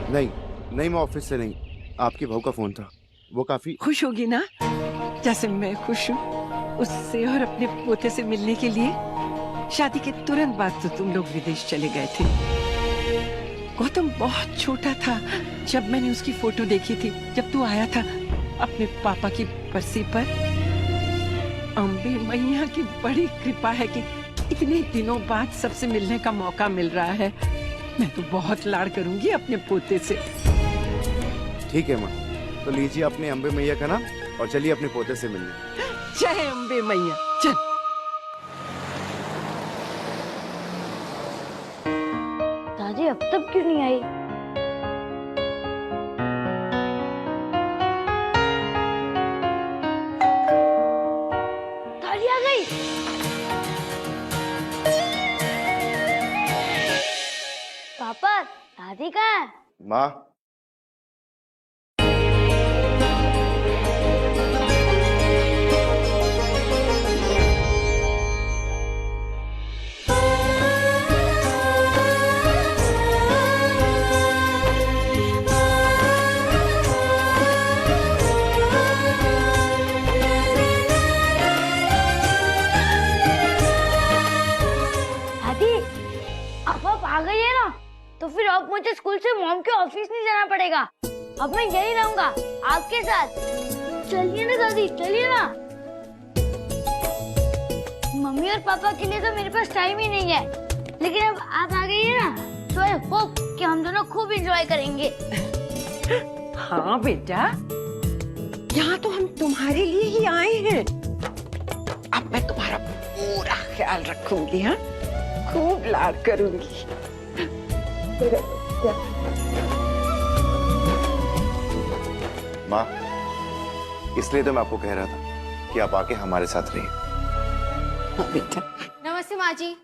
नहीं नहीं, मैं ऑफिस से नहीं, आपकी बहू का फोन था। वो काफी खुश होगी ना, जैसे मैं खुश हूँ उससे और अपने पोते से मिलने के लिए। शादी के तुरंत बाद तो तुम लोग विदेश चले गए थे। गौतम बहुत छोटा था जब मैंने उसकी फोटो देखी थी, जब तू आया था अपने पापा की बरसी पर। अम्बे मैया की बड़ी कृपा है कि इतने दिनों बाद सबसे मिलने का मौका मिल रहा है। मैं तो बहुत लाड़ करूंगी अपने पोते से। ठीक है माँ, तो लीजिए अपने अम्बे मैया का नाम और चलिए अपने पोते से मिलने। जय अम्बे मैया। चल। दादी अब तक क्यों नहीं आई? दादी आ गई। पापा, दादी कहाँ है? माँ, दादी अब आ गई है ना, तो फिर अब मुझे स्कूल से मॉम के ऑफिस नहीं जाना पड़ेगा। अब मैं यही रहूंगा आपके साथ। चलिए ना दादी, चलिए ना। मम्मी और पापा के लिए तो मेरे पास टाइम ही नहीं है, लेकिन अब आप आ गई है ना, तो आई होप कि हम दोनों खूब एंजॉय करेंगे। हाँ बेटा, यहाँ तो हम तुम्हारे लिए ही आए हैं। अब मैं तुम्हारा पूरा ख्याल रखूंगी। हाँ, खूब लाड करूंगी। माँ, इसलिए तो मैं आपको कह रहा था कि आप आके हमारे साथ रहिए। हाँ बेटा। नमस्ते माँ जी।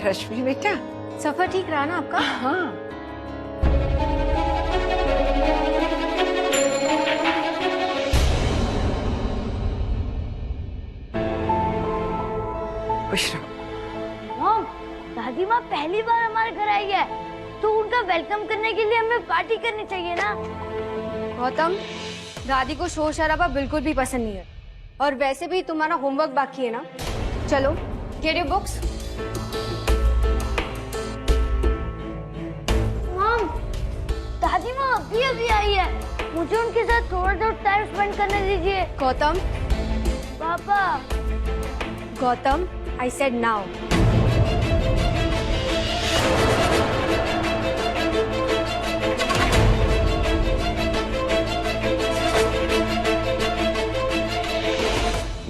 रश्मि बेटा, सफर ठीक रहा ना आपका? हाँ। खुश रहो। मॉम, दादी माँ पहली बार हमारे घर आई है, तो उनका वेलकम करने के लिए हमें पार्टी करनी चाहिए ना। गौतम, दादी को शोर शराबा बिल्कुल भी पसंद नहीं है, और वैसे भी तुम्हारा होमवर्क बाकी है ना। चलो, गेट योर बुक्स। मॉम, दादी माँ अभी अभी आई है, मुझे उनके साथ थोड़ा सा टाइम स्पेंड करने दीजिए। गौतम, पापा। Gautam, I said now.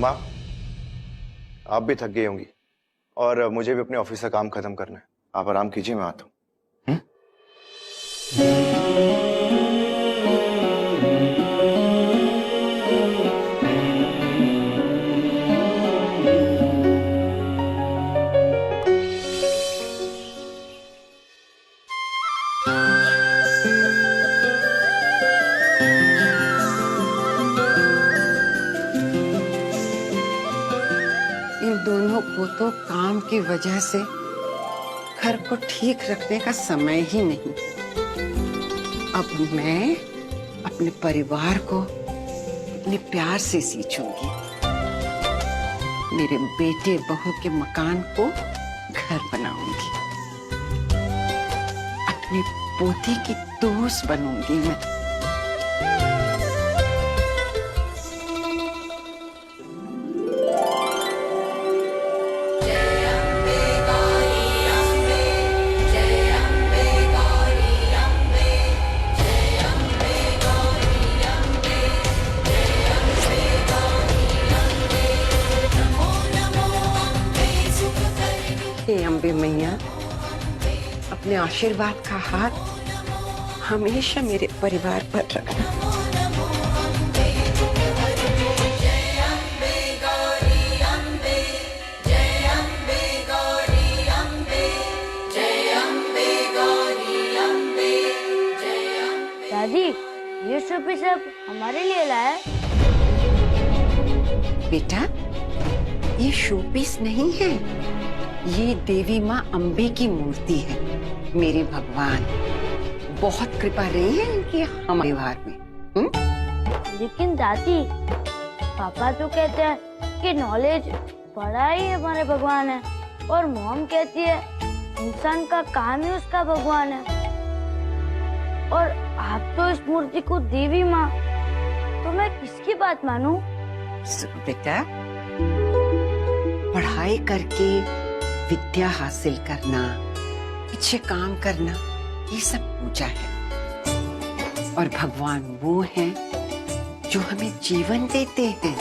माँ, आप भी थक गई होंगी और मुझे भी अपने ऑफिस का काम खत्म करना है। आप आराम कीजिए, मैं आता हूँ। इन दोनों को तो काम की वजह से घर को ठीक रखने का समय ही नहीं। अब मैं अपने परिवार को अपने प्यार से सींचूंगी। मेरे बेटे बहू के मकान को घर बनाऊंगी। अपने पोते की दोस्त बनूंगी मैं। हे अम्बे मैया, अपने आशीर्वाद का हाथ हमेशा मेरे परिवार पर रखना। दादी, ये शोपीस सब हमारे लिए लाया है। बेटा, ये शोपीस नहीं है, ये देवी माँ अम्बे की मूर्ति है। मेरे भगवान, बहुत कृपा रही है इनकी हमारे व्यवहार में। लेकिन दादी, पापा तो कहते हैं कि नॉलेज बड़ा ही हमारे भगवान है, और मॉम कहती है इंसान का काम ही उसका भगवान है। और आप तो इस मूर्ति को देवी माँ, तो मैं किसकी बात मानूं? सुनो बेटा, पढ़ाई करके विद्या हासिल करना, अच्छे काम करना, ये सब पूजा है। और भगवान वो हैं जो हमें जीवन देते हैं,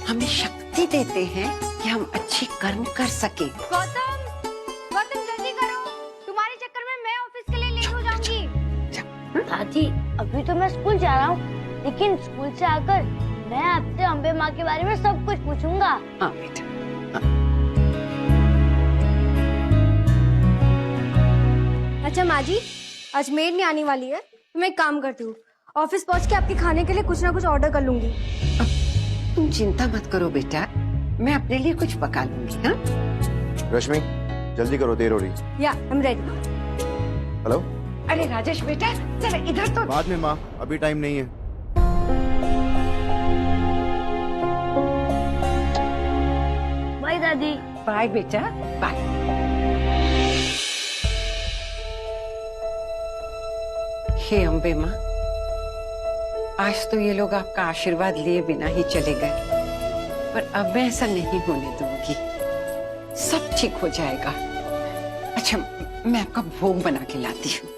हमें शक्ति देते हैं कि हम अच्छे कर्म कर सके। गौतम, गौतम जल्दी करो, तुम्हारे चक्कर में मैं ऑफिस के लिए लेट हो जाऊंगी। दादी, अभी तो मैं स्कूल जा रहा हूँ, लेकिन स्कूल से आकर मैं आपसे अम्बे माँ के बारे में सब कुछ पूछूंगा। हाँ बेटा। अच्छा माँ जी, आज मेड नहीं आने वाली है, तो मैं एक काम करती हूँ, ऑफिस पहुँच के आपके खाने के लिए कुछ ना कुछ ऑर्डर कर लूंगी। तुम चिंता मत करो बेटा, मैं अपने लिए कुछ पका लूंगी। हाँ रश्मि, जल्दी करो, देर हो रही। या आई एम रेडी। हेलो। अरे राजेश बेटा, जरा इधर तो। बाद में माँ, अभी टाइम नहीं है। बाय दादी। बाय बेटा, बाय। हे अम्बे माँ, आज तो ये लोग आपका आशीर्वाद लिए बिना ही चले गए, पर अब मैं ऐसा नहीं होने दूंगी। सब ठीक हो जाएगा। अच्छा, मैं आपका भोग बना के लाती हूँ।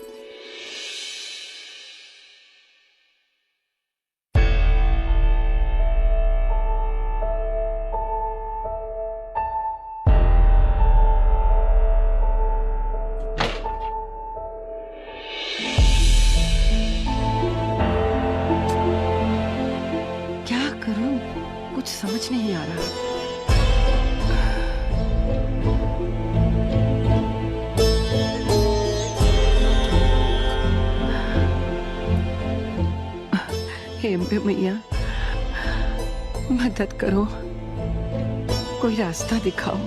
क्या करूं, कुछ समझ नहीं आ रहा। हे अम्बे मैया, मदद करो, कोई रास्ता दिखाओ।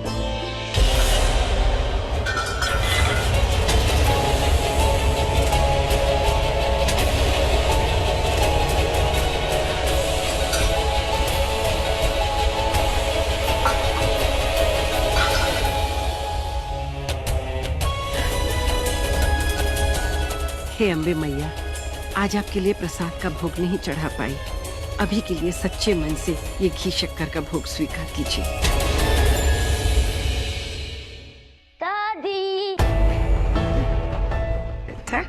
हे अम्बे मैया, आज आपके लिए प्रसाद का भोग नहीं चढ़ा पाई। अभी के लिए सच्चे मन से ये घी शक्कर का भोग स्वीकार कीजिए। दादी। बेटा,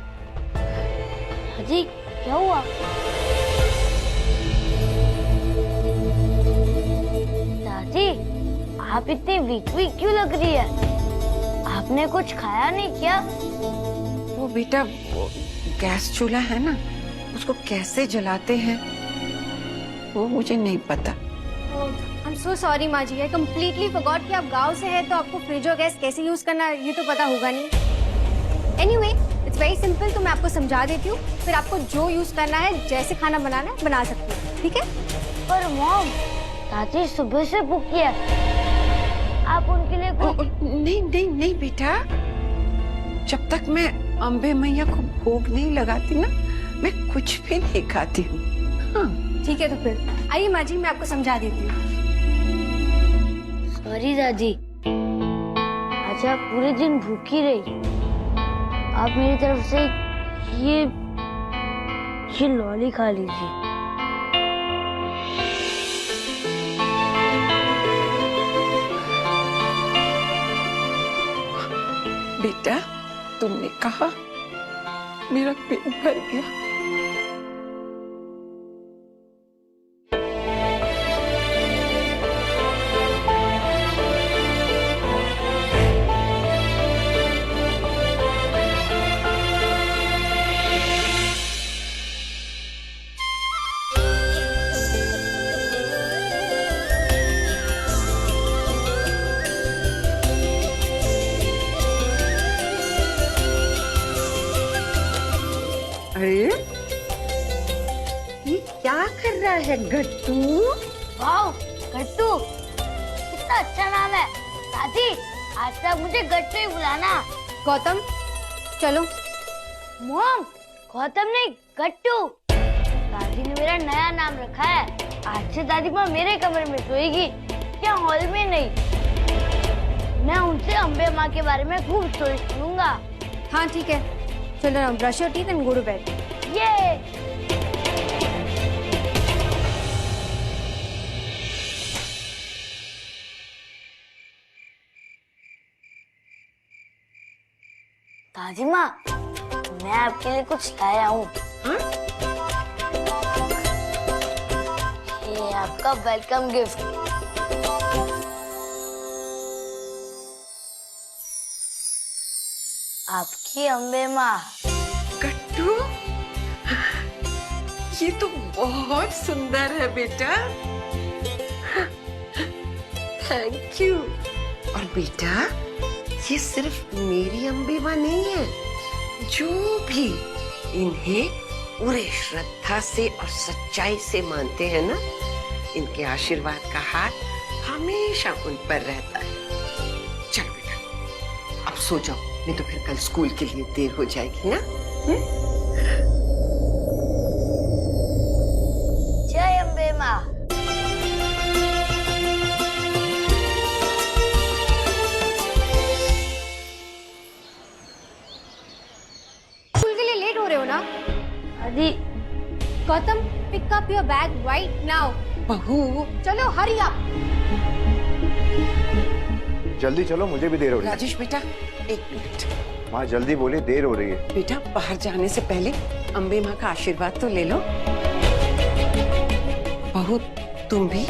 दादी, क्या हुआ? दादी, आप इतनी वीक वीक क्यों लग रही है? आपने कुछ खाया नहीं क्या? वो बेटा, वो गैस चूल्हा है ना, उसको कैसे जलाते हैं वो मुझे नहीं पता। आई एम सो सॉरी माँ जी, आई कम्प्लीटली फॉरगॉट कि आप गांव से हैं, तो आपको फ्रिज और गैस कैसे यूज करना है ये तो पता होगा नहीं। एनीवे, इट्स वेरी सिंपल, तो मैं आपको समझा देती हूँ, फिर आपको जो यूज करना है, जैसे खाना बनाना है बना सकती हूँ, ठीक है? पर मॉम, दादी सुबह से भूखी है, आप उनके लिए नहीं नहीं नहीं बेटा, जब तक मैं अम्बे मैया को भोग नहीं लगाती ना, मैं कुछ भी नहीं खाती हूँ। हाँ ठीक है, तो फिर आइए माँ जी, मैं आपको समझा देती हूँ। सॉरी दादी, आज आप पूरे दिन भूखी रही। आप मेरी तरफ से ये लॉली खा लीजिए। बेटा, तुमने कहा, मेरा पेट भर गया। अरे, ये क्या कर रहा है गट्टू? वाओ, गट्टू, कितना अच्छा नाम है। दादी, आज तक मुझे गट्टू ही बुलाना। गौतम चलो। मॉम, गौतम नहीं, गट्टू। दादी ने मेरा नया नाम रखा है। आज से दादी माँ मेरे कमरे में सोएगी, क्या हॉल में नहीं। मैं उनसे अम्बे माँ के बारे में खूब स्टोरी सुनूंगा। हाँ ठीक है, चलो ना, brush your teeth and go to bed. ये दादी माँ, मैं आपके लिए कुछ लाया हूँ। ये आपका वेलकम गिफ्ट। आपकी अम्बे माँ। गट्टू, ये तो बहुत सुंदर है बेटा। Thank you. और बेटा, ये सिर्फ मेरी अम्बे माँ नहीं है, जो भी इन्हें पूरे श्रद्धा से और सच्चाई से मानते हैं ना, इनके आशीर्वाद का हाथ हमेशा उन पर रहता है। चल बेटा, अब सो जाओ, नहीं तो फिर कल स्कूल के लिए देर हो जाएगी ना। जय अम्बे माँ। स्कूल के लिए लेट हो रहे हो ना? दादी, Gautam, pick up your bag right now. बहू, चलो हरी अप। जल्दी चलो, मुझे भी देर हो रही है। राजेश बेटा, एक मिनट। माँ जल्दी बोली, देर हो रही है। बेटा, बाहर जाने से पहले अम्बे माँ का आशीर्वाद तो ले लो। बहू, तुम भी।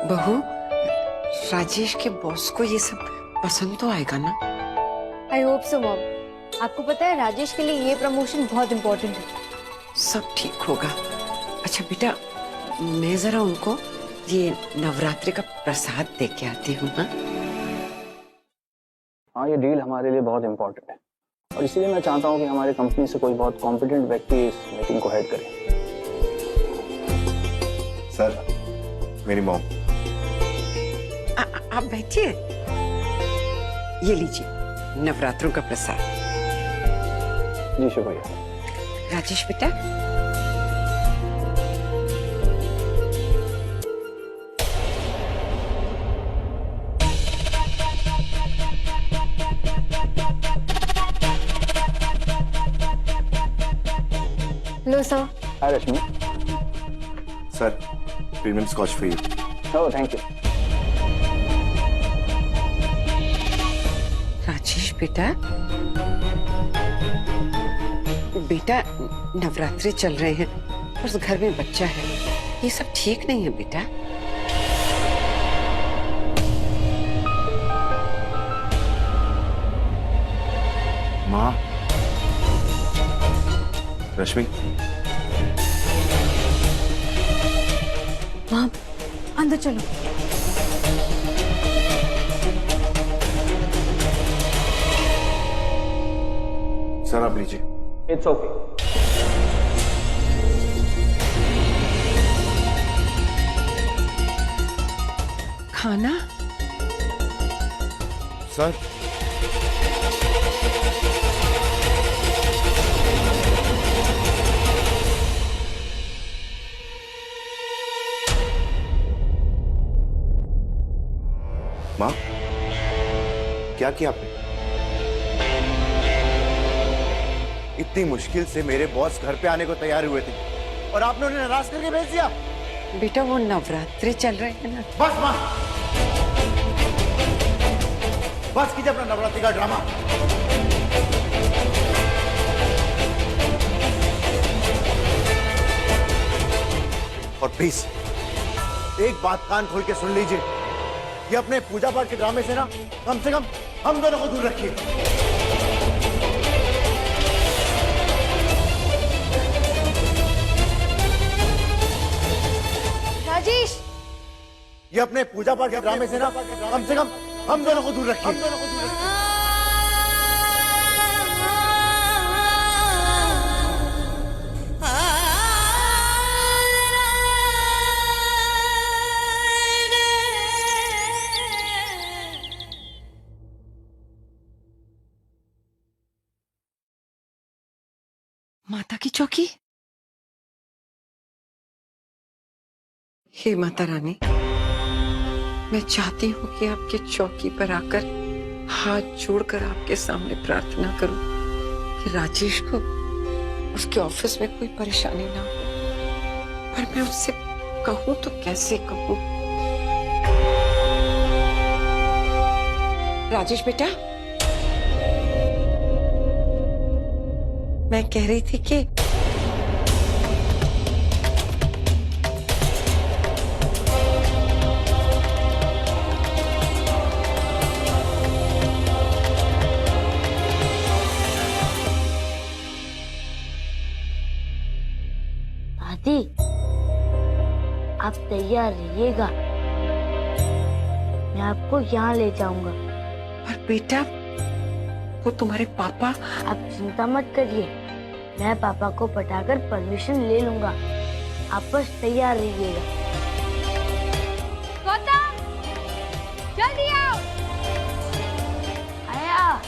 बहू, राजेश के बॉस को ये सब पसंद तो आएगा ना? I hope so mom. आपको पता है, राजेश के लिए ये प्रमोशन बहुत इम्पोर्टेंट है। सब ठीक होगा। अच्छा बेटा, मैं जरा उनको ये नवरात्रि का प्रसाद दे के आती हूँ। हाँ, ये डील हमारे लिए बहुत इम्पोर्टेंट है और इसीलिए मैं चाहता हूँ कि हमारी कंपनी से कोई बहुत कॉम्पिटेंट व्यक्ति इस मीटिंग को हेड करे। सर, मेरी मॉम। आप बैठिए, ये लीजिए नवरात्रों का प्रसाद। जी शुक्रिया। राजेश बेटा, लो sir. Hi Rashmi. Sir, premium scotch for you. Oh thank you. Rajesh बेटा, बेटा नवरात्रि चल रहे हैं, उस घर में बच्चा है, ये सब ठीक नहीं है बेटा। माँ, रश्मि, मॉम, अंदर चलो। सर आप लीजिए। It's okay. खाना? सर, माँ, क्या किया आपने? इतनी मुश्किल से मेरे बॉस घर पे आने को तैयार हुए थे और आपने उन्हें नाराज करके भेज दिया। बेटा वो नवरात्रे चल रहे हैं ना। बस माँ, बस कीजिए अपना नवरात्रि का ड्रामा। और प्लीज एक बात कान खोल के सुन लीजिए, ये अपने पूजा पाठ के ड्रामे से ना कम से कम हम दोनों को दूर रखिए। राजेश, ये अपने पूजा पाठ के ड्रामे से ना कम से कम हम दोनों को दूर रखिए। माता की चौकी। हे माता रानी, मैं चाहती हूँ कि आपके चौकी पर आकर हाथ जोड़कर आपके सामने प्रार्थना करूं कि राजेश को उसके ऑफिस में कोई परेशानी ना हो। पर मैं उससे कहूं तो कैसे कहूं? राजेश बेटा, मैं कह रही थी कि दादी, आप तैयार रहिएगा, मैं आपको यहाँ ले जाऊंगा। पर बेटा, वो तुम्हारे पापा। आप चिंता मत करिए, मैं पापा को पटाकर परमिशन ले लूंगा। आप बस तैयार रहिएगा। गौतम, जल्दी आओ। आया।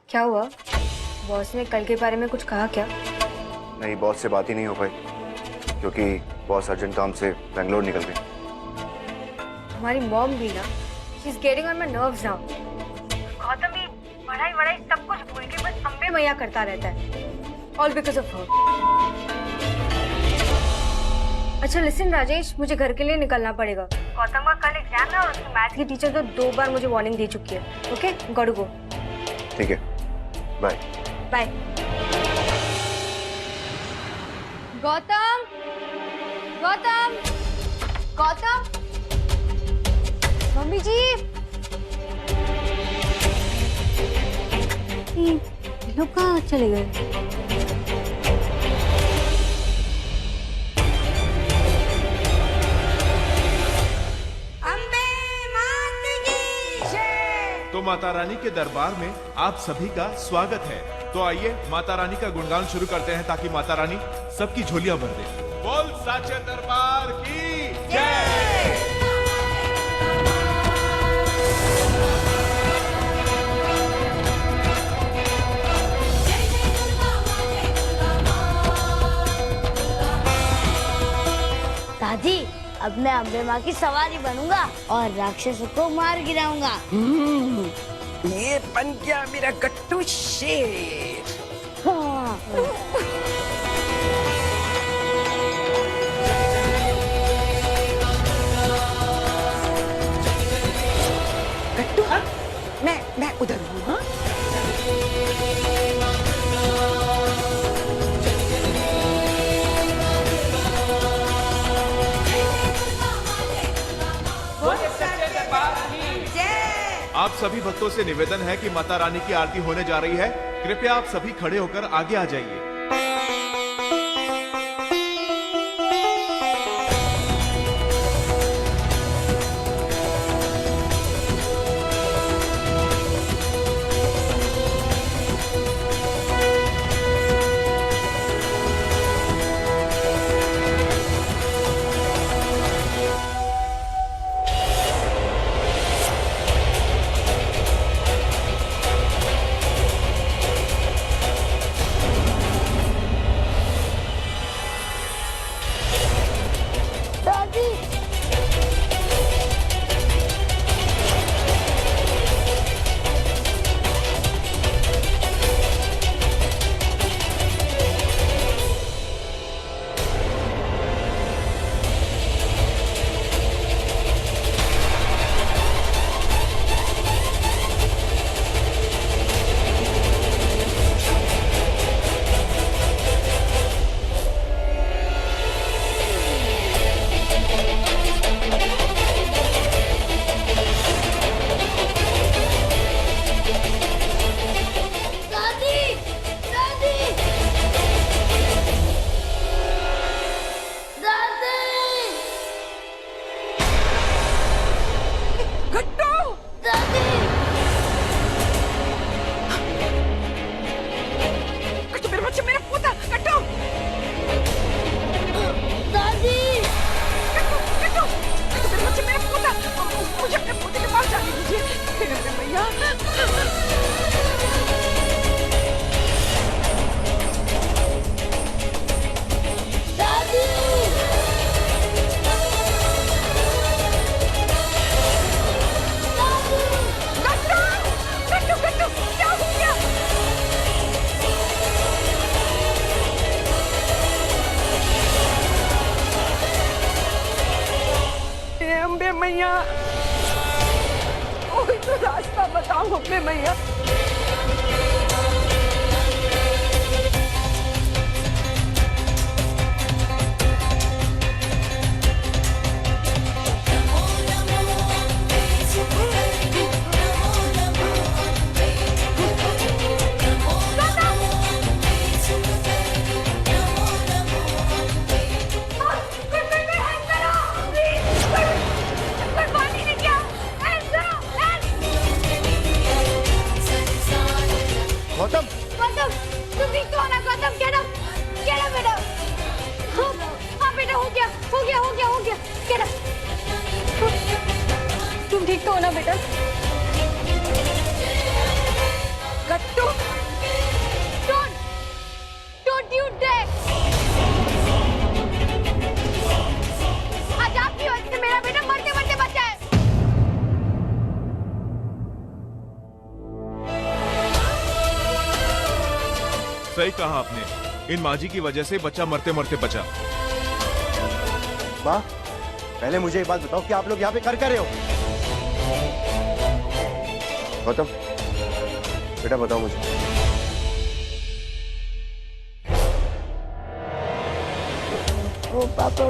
क्या हुआ? बॉस ने कल के बारे में कुछ कहा क्या? नहीं, बॉस से बात ही नहीं हो पाई क्योंकि बॉस अर्जेंट काम से बेंगलोर निकल गई। हमारी मॉम भी ना, she is getting on my nerves now. Gautam भी पढ़ाई वढ़ाई सब कुछ भूल के बस अम्बे मैया करता रहता है, ऑल बिकॉज ऑफ हर। अच्छा लिसन राजेश, मुझे घर के लिए निकलना पड़ेगा। गौतम का कल एग्जाम है और उसकी मैथ की टीचर तो 2 बार मुझे वार्निंग दे चुकी है। Okay, got to go. ठीक है, bye bye. Gautam, Gautam, Gautam, mummy ji, ये लोग कहाँ चले गए? तो माता रानी के दरबार में आप सभी का स्वागत है। तो आइए माता रानी का गुणगान शुरू करते हैं ताकि माता रानी सबकी झोलियां भर दे। बोल साचे दरबार की जय। दादी, अब मैं अम्बे माँ की सवारी बनूंगा और राक्षसों को मार गिराऊंगा। ये बन गया मेरा गट्टू शेर। हाँ। गट्टू, मैं उधर हूँ। हाँ, आप सभी भक्तों से निवेदन है कि माता रानी की आरती होने जा रही है। कृपया आप सभी खड़े होकर आगे आ जाइए। हम अपने मैया। गौतम, गौतम, तुम ठीक तो हो ना? गौतम, get up, बेटा। हाँ बेटा, हो गया, get up। तुम ठीक तो हो ना बेटा? गट्टू, don't you dare! आज आपकी वजह से मेरा बेटा मरते मरते बचा है। सही कहा आपने, इन माजी की वजह से बच्चा मरते मरते बचा। माँ, पहले मुझे एक बात बताओ कि आप लोग यहाँ पे कर रहे हो? गौतम, बेटा बताओ मुझे। ओ पापा,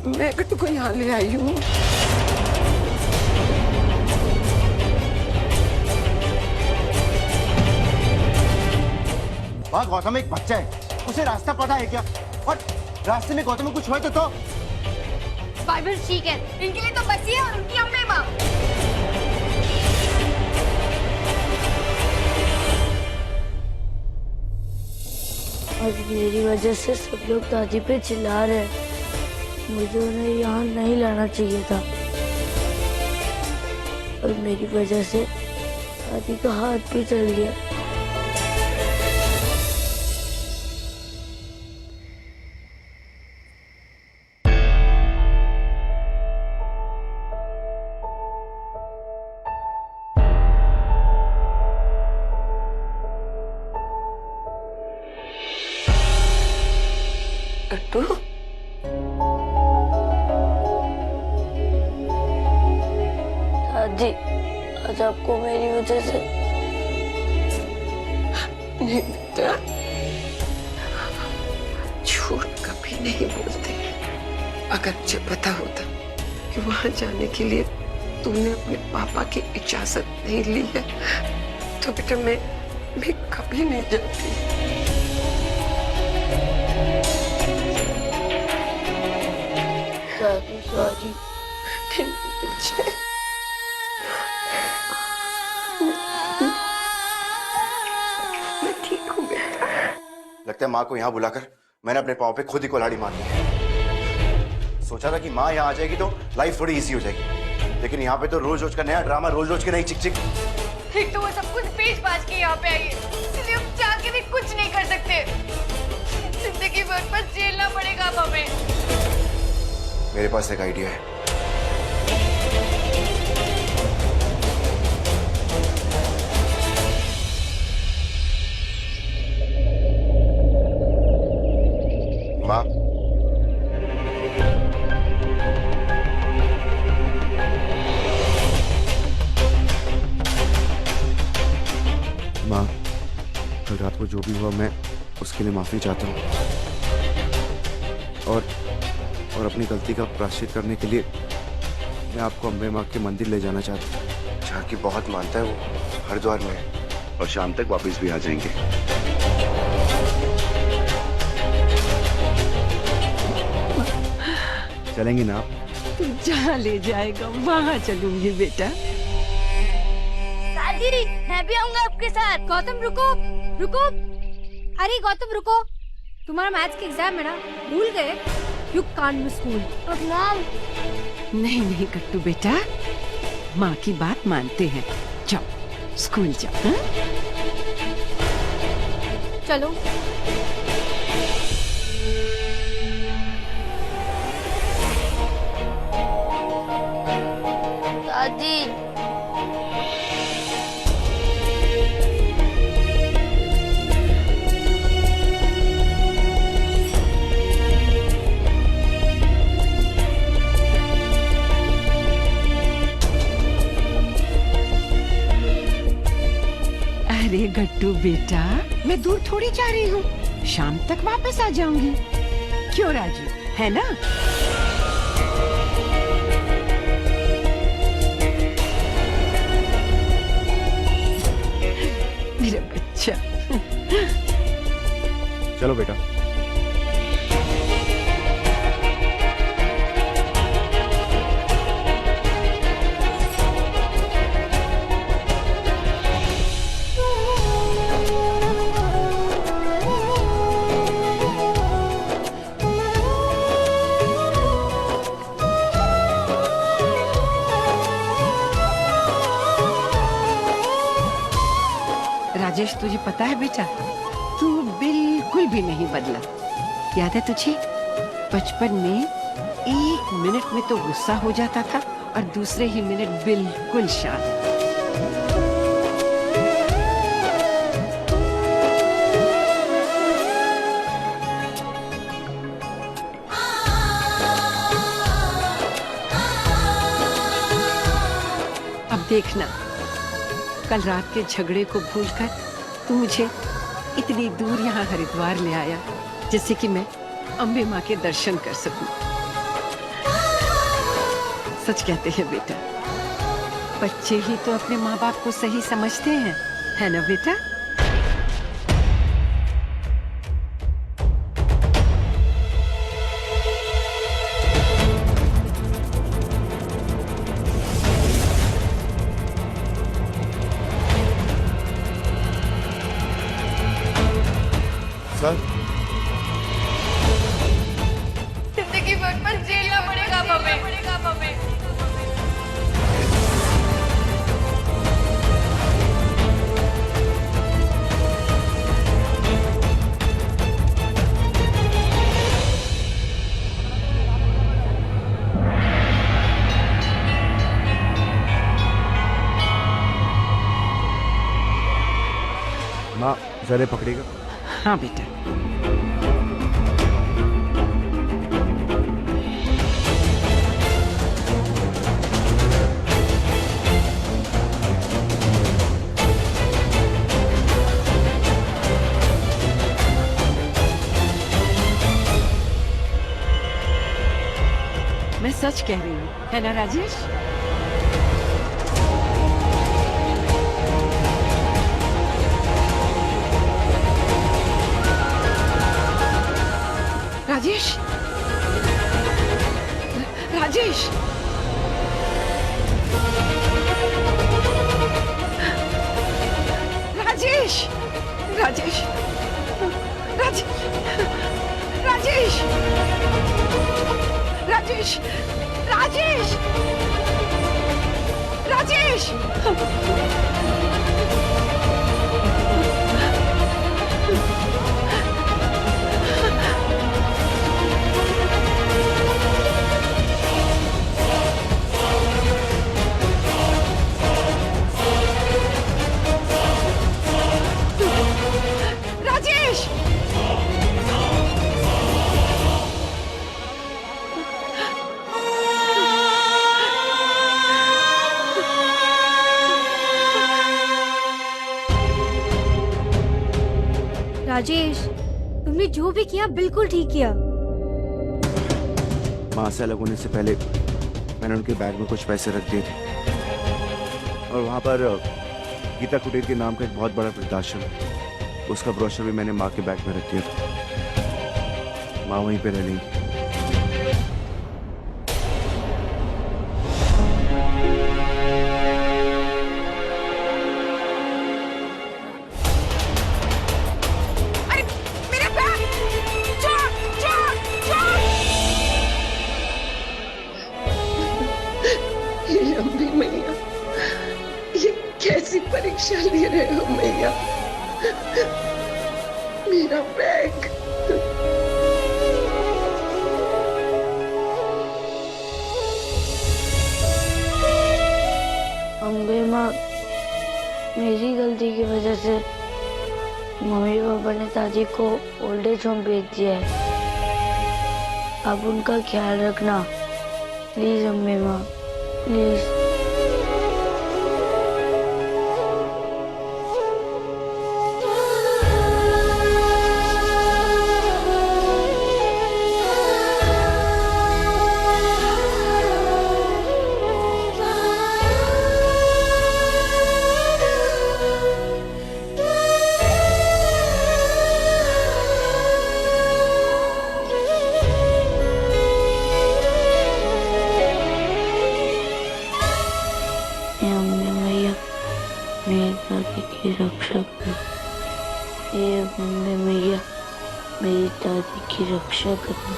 मैं गट्टू को यहाँ ले आई हूँ। माँ, गौतम एक बच्चा है, उसे रास्ता पता है क्या? और रास्ते में गौतम को कुछ हुआ तो बाइबल ठीक है, इनके लिए तो बसी है और उनकी अम्मे माँ। आज मेरी वजह से सब लोग दादी पे चिल्ला रहे हैं। मुझे उन्हें यहाँ नहीं लाना चाहिए था, और मेरी वजह से दादी का हाथ भी चल गया। गट्टू, दादी, आज आपको मेरी वजह से नहीं बेटा, झूठ कभी नहीं बोलते। अगर मुझे पता होता कि वहां जाने के लिए तूने अपने पापा की इजाजत नहीं ली है, तो बेटा मैं कभी नहीं जाती। दादी सॉरी। मैं ठीक हूँ बेटा। लगता है माँ को यहाँ बुलाकर मैंने अपने पाँव पे खुद ही कुल्हाड़ी मार दी। सोचा था कि माँ यहाँ आ जाएगी तो लाइफ थोड़ी इजी हो जाएगी, लेकिन यहाँ पे तो रोज रोज का नया ड्रामा, रोज रोज के नई चिक चिक। एक तो वो सब कुछ पेश बाज के यहाँ पे आई है, इसलिए हम चाह के भी कुछ नहीं कर सकते। जिंदगी भर पर झेलना पड़ेगा अब हमें। मेरे पास एक आइडिया है। माँ, माँ, कल रात को जो भी हुआ मैं उसके लिए माफी चाहता हूँ, और अपनी गलती का प्रायश्चित करने के लिए मैं आपको अम्बे माँ के मंदिर ले जाना चाहता हूँ, जहाँ की बहुत मानता है। वो हरिद्वार में है और शाम तक वापस भी आ जाएंगे। चलेंगे ना आप? तू जहाँ ले जाएगा वहाँ चलूंगी बेटा। दादी, मैं भी आऊंगा आपके साथ। गौतम रुको, अरे गौतम रुको, तुम्हारा मैथ्स की एग्जाम है ना, भूल गए? You can't miss school. But ma'am, नहीं गट्टू बेटा, माँ की बात मानते हैं। जाओ स्कूल जाओ। हाँ? चलो। दादी, गट्टू बेटा, मैं दूर थोड़ी जा रही हूँ, शाम तक वापस आ जाऊंगी। क्यों राजू, है ना? मेरा बच्चा। चलो बेटा। राजेश, तुझे पता है बेटा, तू बिल्कुल भी नहीं बदला। याद है तुझे, बचपन में 1 मिनट में तो गुस्सा हो जाता था और दूसरे ही मिनट बिल्कुल शांत। अब देखना, कल रात के झगड़े को भूलकर तू मुझे इतनी दूर यहाँ हरिद्वार ले आया, जिससे कि मैं अम्बे माँ के दर्शन कर सकूं। सच कहते हैं बेटा, बच्चे ही तो अपने माँ बाप को सही समझते हैं, है ना बेटा? सर, जिंदगी भर पर झेलना पड़ेगा हमें। माँ जरा पकड़ेगा। हाँ बेटा। मैं सच कह रही हूँ, है ना राजेश? राजेश, राजेश, राजेश, राजेश, राजेश, राजेश, राजेश, राजेश, राजेश। राजेश, तुमने जो भी किया बिल्कुल ठीक किया। माँ से अलग होने से पहले मैंने उनके बैग में कुछ पैसे रख दिए थे, और वहाँ पर गीता कुटीर के नाम का एक बहुत बड़ा वृद्धाश्रम, उसका ब्रोशर भी मैंने माँ के बैग में रख दिया था। माँ वहीं पे रह लेंगी। अम्बे मैया, ये कैसी परीक्षा ले रहे हो मैया? मेरा बैग। अम्बे माँ, मेरी गलती की वजह से मम्मी पापा ने दादी को ओल्ड एज होम भेज दिया है। आप उनका ख्याल रखना प्लीज अम्बे माँ, प्लीज। रक्षा करना। हे अम्बे मैया मेरी दादी की रक्षा करना।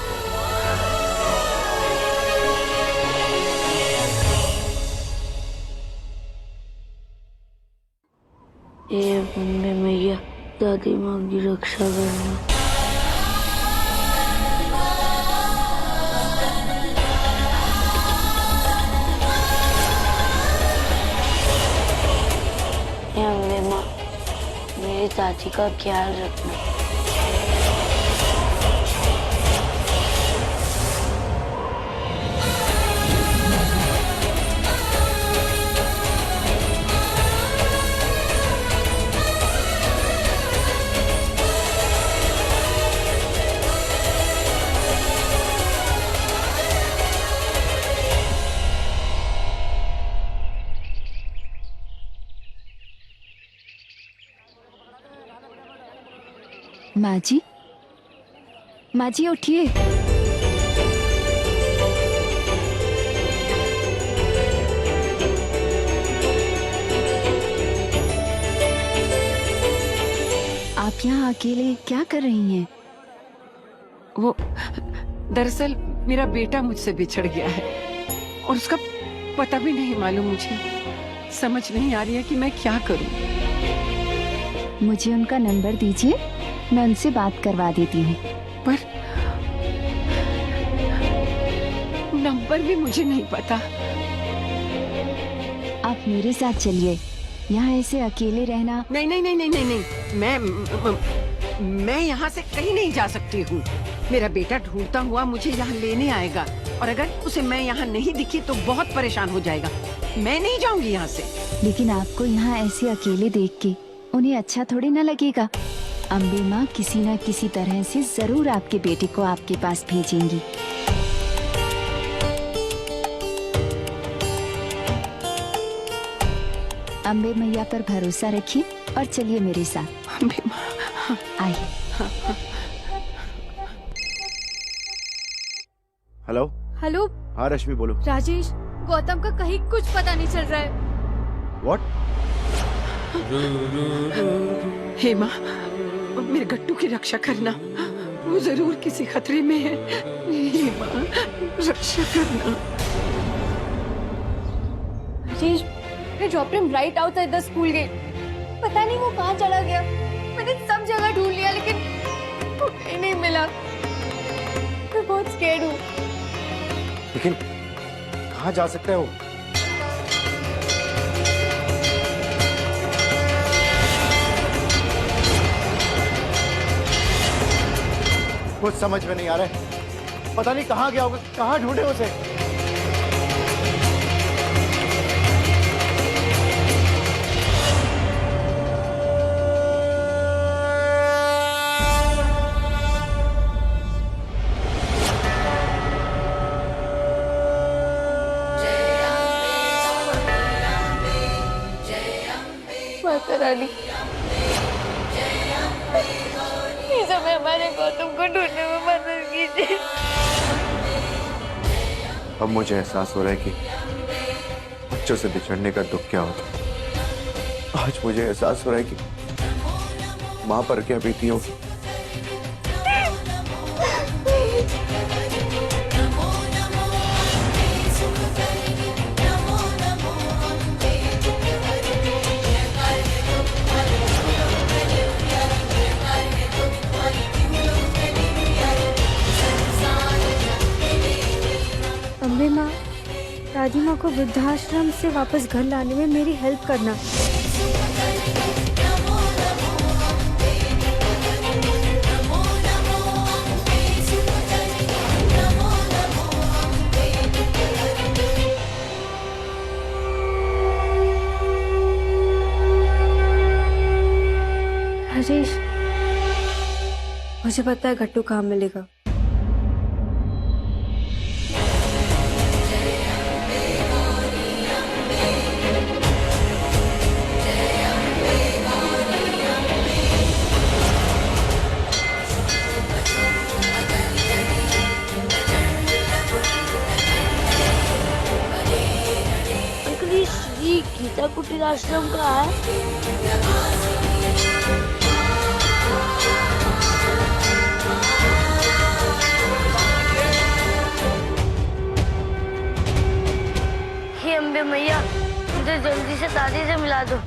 हे अम्बे मैया दादी माँ की रक्षा करना। हे अम्बे माँ मेरी दादी का ख्याल रखना। माँ जी उठिए। आप यहाँ अकेले क्या कर रही हैं? वो दरअसल मेरा बेटा मुझसे बिछड़ गया है और उसका पता भी नहीं मालूम मुझे। समझ नहीं आ रही है कि मैं क्या करूं। मुझे उनका नंबर दीजिए, मैं उनसे बात करवा देती हूँ। पर नंबर भी मुझे नहीं पता। आप मेरे साथ चलिए, यहाँ ऐसे अकेले रहना। नहीं नहीं नहीं नहीं नहीं नहीं, मैं यहाँ से कहीं नहीं जा सकती हूँ। मेरा बेटा ढूंढता हुआ मुझे यहाँ लेने आएगा और अगर उसे मैं यहाँ नहीं दिखी तो बहुत परेशान हो जाएगा। मैं नहीं जाऊंगी यहाँ से। लेकिन आपको यहाँ ऐसे अकेले देख के उन्हें अच्छा थोड़ी ना लगेगा। अम्बे माँ किसी न किसी तरह से जरूर आपके बेटे को आपके पास भेजेंगी। अम्बे मैया पर भरोसा रखिए और चलिए मेरे साथ। अम्बे माँ आइए। हेलो। हेलो हाँ रश्मि बोलो। राजेश, गौतम का कहीं कुछ पता नहीं चल रहा है। व्हाट? हे माँ, मेरे गट्टू की रक्षा करना, वो जरूर किसी खतरे में है। हे माँ, रक्षा करना। Rajesh, I dropped him right outside the school gate. पता नहीं वो कहाँ चला गया। मैंने सब जगह ढूंढ लिया लेकिन वो कहीं नहीं मिला। मैं बहुत स्कैर्ड हूँ। लेकिन कहाँ जा सकता है वो? कुछ समझ में नहीं आ रहा है। पता नहीं कहाँ गया होगा, कहाँ ढूंढे उसे। माता रानी, इस समय हमारे गौतम को ढूंढने में मदद कीजिए। अब मुझे एहसास हो रहा है कि बच्चों से बिछड़ने का दुख क्या होता है। आज मुझे एहसास हो रहा है कि माँ पर क्या बीती होगी। अम्बे माँ, दादी माँ को वृद्धाश्रम से वापस घर लाने में मेरी हेल्प करना। राजेश, मुझे पता है गट्टू कहाँ मिलेगा। गीता कुटीर आश्रम कहाँ है? हे अम्बे मैया, मुझे जल्दी से दादी से मिला दो।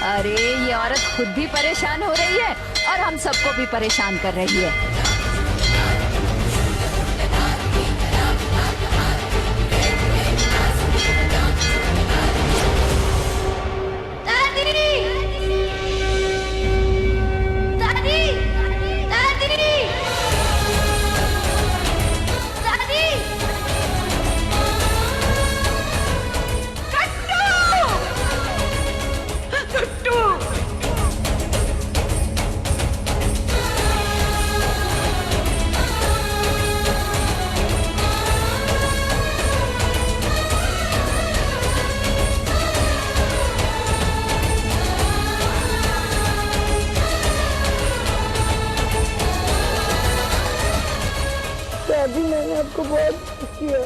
अरे ये औरत खुद भी परेशान हो रही है और हम सबको भी परेशान कर रही है। दादी! दादी! दादी! दादी! टुट्टू! दादी, मैंने आपको बहुत मिस किया।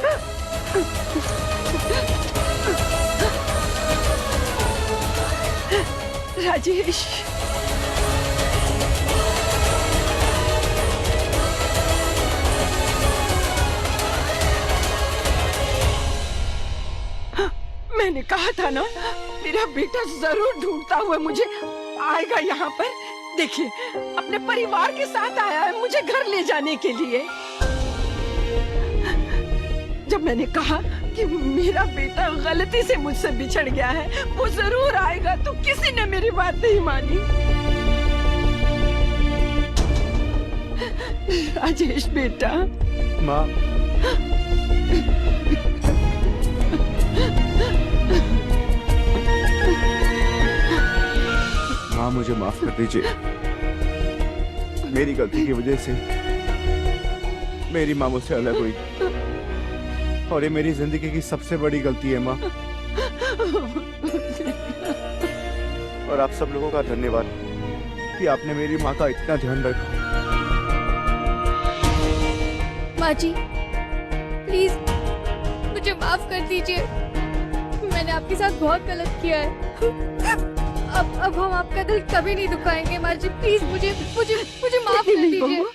राजेश, मैंने कहा था ना, मेरा बेटा जरूर ढूंढता हुआ मुझे आएगा यहाँ पर। देखिए, अपने परिवार के साथ आया है मुझे घर ले जाने के लिए। जब मैंने कहा कि मेरा बेटा गलती से मुझसे बिछड़ गया है, वो जरूर आएगा, तो किसी ने मेरी बात नहीं मानी। राजेश बेटा। माँ, माँ मुझे माफ कर दीजिए। मेरी गलती की वजह से मेरी माँ मुझसे अलग हुई और ये मेरी जिंदगी की सबसे बड़ी गलती है माँ। और आप सब लोगों का धन्यवाद कि आपने मेरी माँ का इतना ध्यान रखा। माँ जी, प्लीज मुझे माफ कर दीजिए। मैंने आपके साथ बहुत गलत किया है। अब हम आपका दिल कभी नहीं दुखाएंगे। माँ जी, प्लीज मुझे मुझे मुझे माफ कर नहीं दीजिए। बहू,